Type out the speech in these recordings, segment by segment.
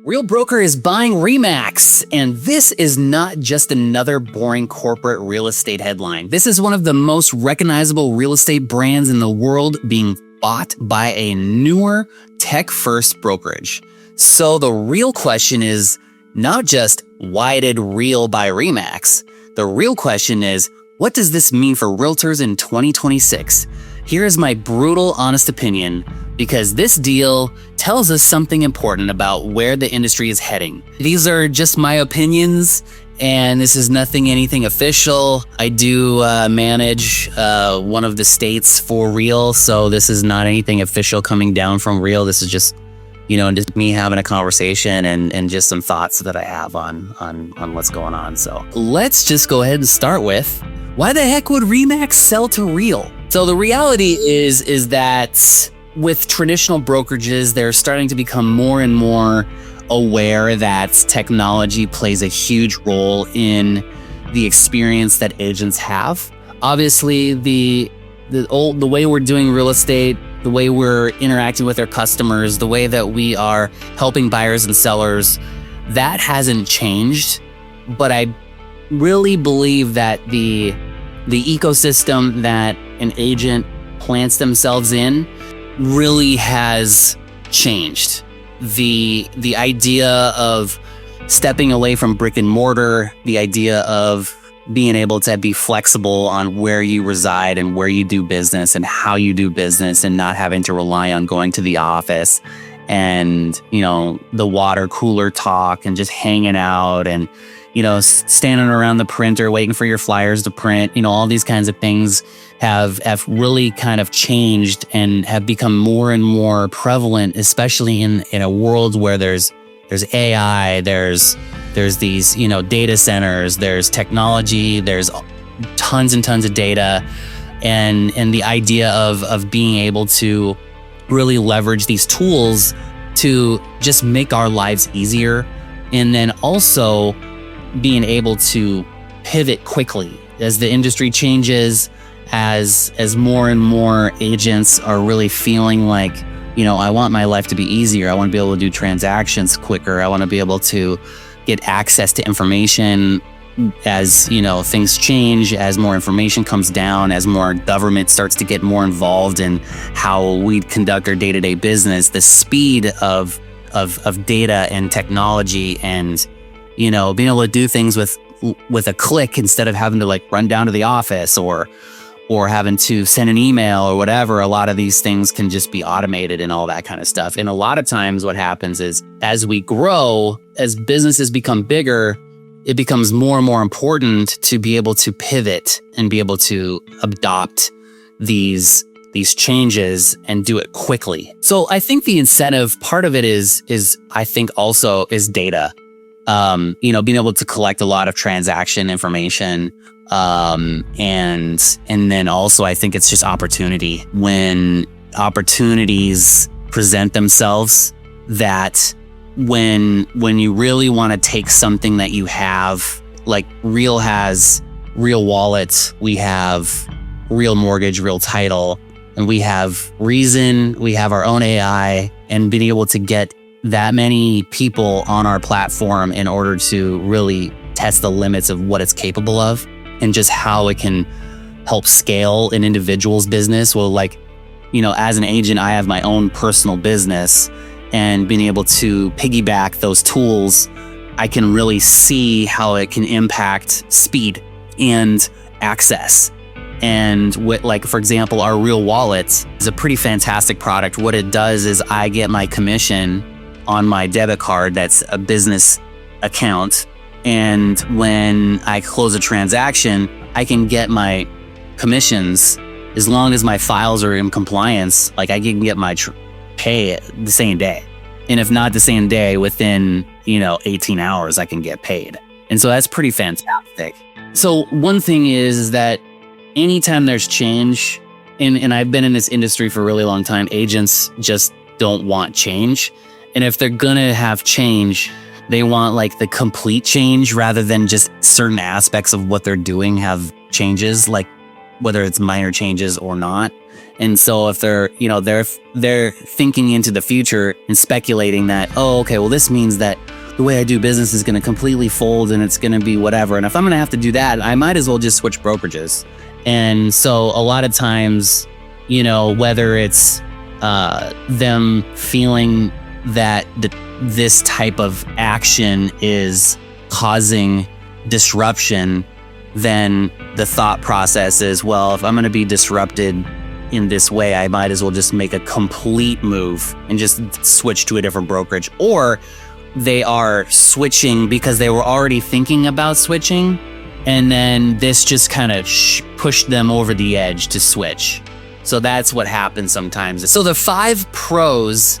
Real Broker is buying Remax, and this is not just another boring corporate real estate headline. This is one of the most recognizable real estate brands in the world being bought by a newer tech-first brokerage. So the real question is not just why did Real buy Remax? The real question is, what does this mean for realtors in 2026? Here is my brutal, honest opinion, because this deal tells us something important about where the industry is heading. These are just my opinions, and this is anything official. I do manage one of the states for Real, so this is not anything official coming down from Real. This is just, just me having a conversation and just some thoughts that I have on what's going on. So let's just go ahead and start with, why the heck would Remax sell to Real? So the reality is that with traditional brokerages, they're starting to become more and more aware that technology plays a huge role in the experience that agents have. Obviously, the way we're doing real estate, the way we're interacting with our customers, the way that we are helping buyers and sellers, that hasn't changed. But I really believe that the ecosystem that an agent plants themselves in really has changed. The idea of stepping away from brick and mortar, the idea of being able to be flexible on where you reside and where you do business and how you do business, and not having to rely on going to the office and, the water cooler talk and just hanging out and, standing around the printer waiting for your flyers to print, all these kinds of things have really kind of changed and have become more and more prevalent, especially in a world where there's AI, there's these, data centers, there's technology, there's tons and tons of data, and the idea of being able to really leverage these tools to just make our lives easier, and then also being able to pivot quickly as the industry changes, as more and more agents are really feeling like, I want my life to be easier. I want to be able to do transactions quicker. I want to be able to get access to information as, things change, as more information comes down, as more government starts to get more involved in how we conduct our day-to-day business. The speed of data and technology and, being able to do things with a click instead of having to run down to the office or having to send an email or whatever. A lot of these things can just be automated and all that kind of stuff. And a lot of times what happens is, as we grow, as businesses become bigger, it becomes more and more important to be able to pivot and be able to adopt these changes and do it quickly. So I think the incentive part of it is I think also is data. Being able to collect a lot of transaction information. And then also I think it's just opportunity. When opportunities present themselves, that when you really want to take something that you have, like Real has Real Wallet, we have Real Mortgage, Real Title, and we have Reason, we have our own AI, and being able to get that many people on our platform in order to really test the limits of what it's capable of and just how it can help scale an individual's business. Well, as an agent, I have my own personal business, and being able to piggyback those tools, I can really see how it can impact speed and access. And for example, our Real Wallet is a pretty fantastic product. What it does is I get my commission on my debit card that's a business account, and when I close a transaction, I can get my commissions as long as my files are in compliance. I can get my pay the same day, and if not the same day, within 18 hours I can get paid. And so that's pretty fantastic. So one thing is that anytime there's change, and I've been in this industry for a really long time, agents just don't want change. And if they're gonna have change, they want the complete change rather than just certain aspects of what they're doing have changes, whether it's minor changes or not. And so if they're thinking into the future and speculating that, oh, okay, well, this means that the way I do business is going to completely fold and it's going to be whatever. And if I'm going to have to do that, I might as well just switch brokerages. And so a lot of times, whether it's them feeling that this type of action is causing disruption, then the thought process is, well, if I'm going to be disrupted in this way, I might as well just make a complete move and just switch to a different brokerage. Or they are switching because they were already thinking about switching, and then this just kind of pushed them over the edge to switch. So that's what happens sometimes. So the 5 pros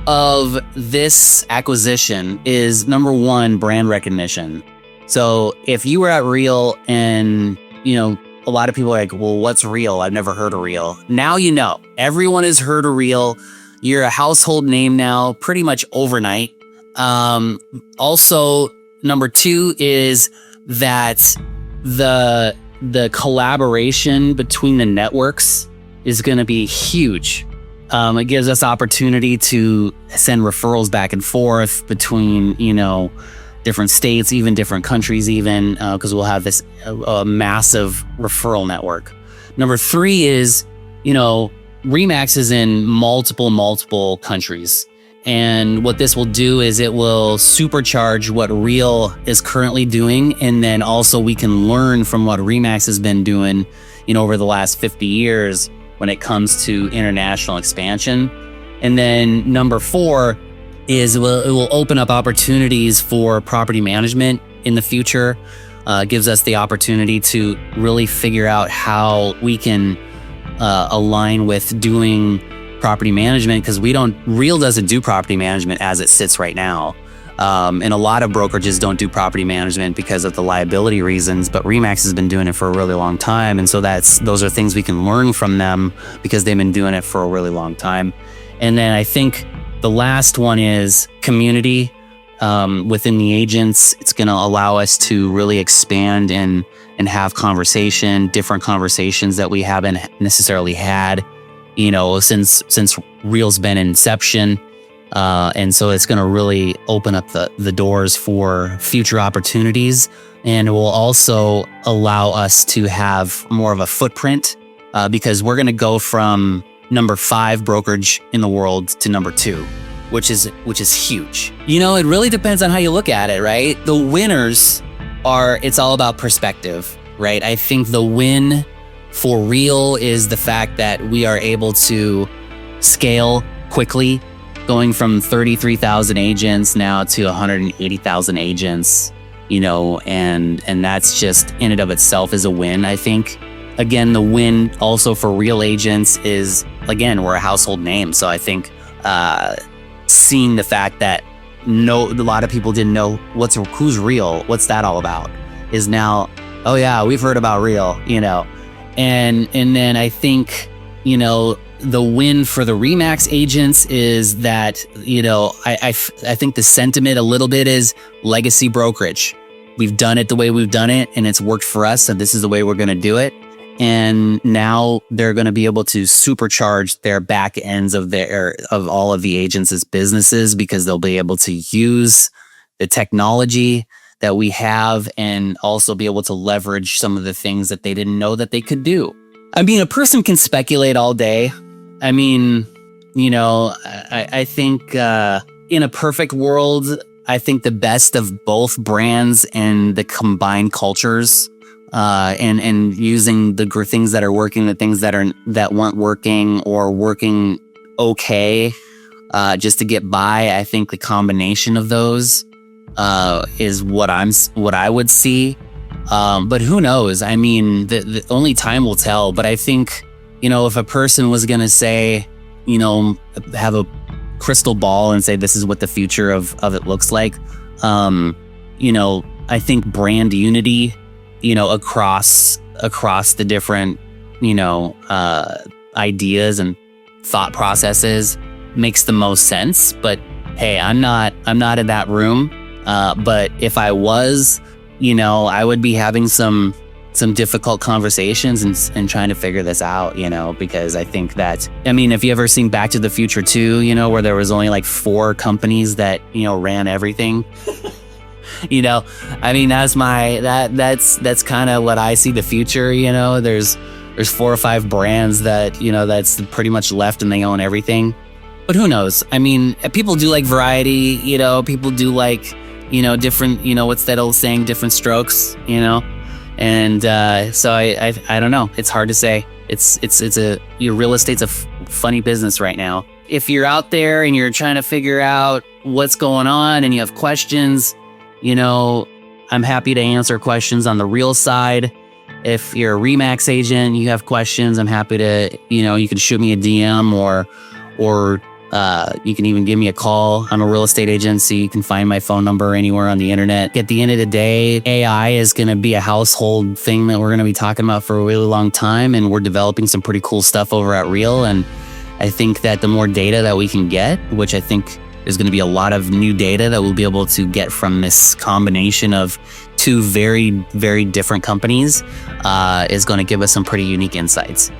of this acquisition is, number 1, brand recognition. So if you were at Real and, a lot of people are like, well, what's Real? I've never heard of Real. Now you know. Everyone has heard of Real. You're a household name now, pretty much overnight. Also, number 2 is that the collaboration between the networks is going to be huge. It gives us opportunity to send referrals back and forth between, different states, even different countries, even because we'll have this massive referral network. Number 3 is, Remax is in multiple countries. And what this will do is it will supercharge what Real is currently doing. And then also we can learn from what Remax has been doing, over the last 50 years when it comes to international expansion. And then number 4 is it will open up opportunities for property management in the future. Gives us the opportunity to really figure out how we can align with doing property management, because Real doesn't do property management as it sits right now. And a lot of brokerages don't do property management because of the liability reasons, but Remax has been doing it for a really long time. And so those are things we can learn from them because they've been doing it for a really long time. And then I think the last one is community within the agents. It's going to allow us to really expand and have different conversations that we haven't necessarily had, since Real's been in inception. And so it's going to really open up the doors for future opportunities, and it will also allow us to have more of a footprint because we're going to go from number 5 brokerage in the world to number 2, which is huge. It really depends on how you look at it, right? The winners it's all about perspective, right? I think the win for Real is the fact that we are able to scale quickly, going from 33,000 agents now to 180,000 agents, and that's just in and of itself is a win. I think, again, the win also for Real agents is, again, we're a household name. So I think seeing the fact that a lot of people didn't know who's Real, what's that all about, is now, oh yeah, we've heard about Real, and then I think, the win for the Remax agents is that, I think the sentiment a little bit is legacy brokerage. We've done it the way we've done it, and it's worked for us, and this is the way we're going to do it. And now they're going to be able to supercharge their back ends of all of the agents' businesses, because they'll be able to use the technology that we have and also be able to leverage some of the things that they didn't know that they could do. I mean, a person can speculate all day. I mean, I think in a perfect world, I think the best of both brands and the combined cultures, and using the things that are working, the things that weren't working or working okay, just to get by. I think the combination of those is what I would see. But who knows? I mean, the only time will tell. But I think, if a person was going to say, have a crystal ball and say, this is what the future of it looks like. I think brand unity, across the different, ideas and thought processes makes the most sense. But hey, I'm not in that room. But if I was, I would be having some some difficult conversations and trying to figure this out, you know, because I think that, I mean, if you ever seen Back to the Future 2, you know, where there was only like 4 companies that, you know, ran everything. You know, I mean, that's kind of what I see the future, you know. There's 4 or 5 brands that, you know, that's pretty much left and they own everything. But who knows? I mean, people do like variety, you know, people do like, you know, different, you know, what's that old saying, different strokes, you know? And so I don't know. It's hard to say. Your real estate's a funny business right now. If you're out there and you're trying to figure out what's going on and you have questions, you know, I'm happy to answer questions on the real side. If you're a Remax agent, you have questions, I'm happy to, you know, you can shoot me a DM or you can even give me a call. I'm a real estate agent, so you can find my phone number anywhere on the internet. At the end of the day, AI is going to be a household thing that we're going to be talking about for a really long time, and we're developing some pretty cool stuff over at Real. And I think that the more data that we can get, which I think there's going to be a lot of new data that we'll be able to get from this combination of 2 very, very different companies, is going to give us some pretty unique insights.